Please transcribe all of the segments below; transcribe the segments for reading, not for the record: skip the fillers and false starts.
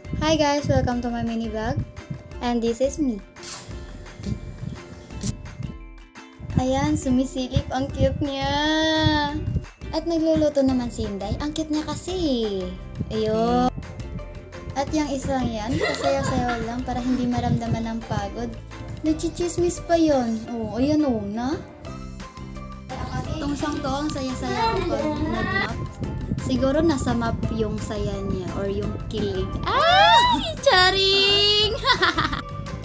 Hi guys! Welcome to my mini vlog. And this is me. Ayan, sumisilip. Ang cute niya. At nagluluto naman si Inday. Ang cute niya kasi. Ayun. At yung isang yan, pasayaw-sayaw lang para hindi maramdaman ng pagod. Nagchichismis pa yun. Oh, ayan oh, na. Itong song to, ang saya-saya ko pag nag-map. Siguro nasa map yung saya niya or yung kilig. Ay! Charing!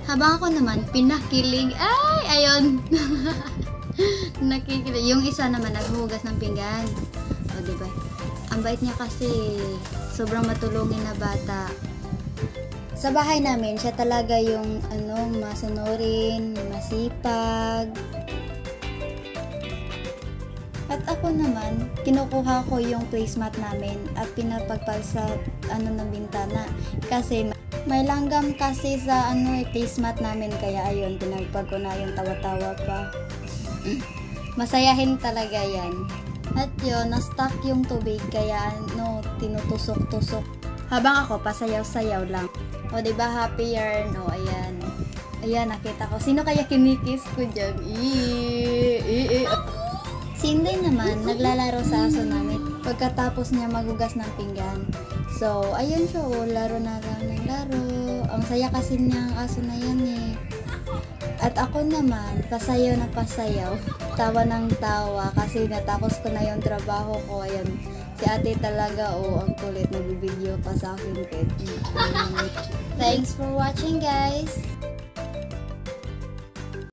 Habang ako naman, pinakilig. Ay! Ayun! Nakikilig. Yung isa naman, naghuhugas ng pinggan. O, diba? Ang bait niya kasi. Sobrang matulungin na bata. Sa bahay namin, siya talaga yung masunurin, masipag. At ako naman, kinukuha ko yung placemat namin at pinapagpag sa ng bintana. Kasi may langgam kasi sa placemat namin, kaya ayun, pinagpag ko na yung tawa-tawa pa. Masayahin talaga yan. At yun, na-stuck yung tubig, kaya tinutusok-tusok. Habang ako, pasayaw-sayaw lang. O, diba, happy yarn? O, ayan. Ayan, nakita ko. Sino kaya kinikis ko dyan? Si Inday naman, naglalaro sa aso namin pagkatapos niya magugas ng pinggan. So, ayun siya, laro na lang ng laro. Ang saya kasi niya ang aso na yan eh. At ako naman, pasayaw na pasayaw. Tawa ng tawa kasi natapos ko na yung trabaho ko. Ayun, si ate talaga, ang kulit, nagbibideo pa sa akin. Thanks for watching guys!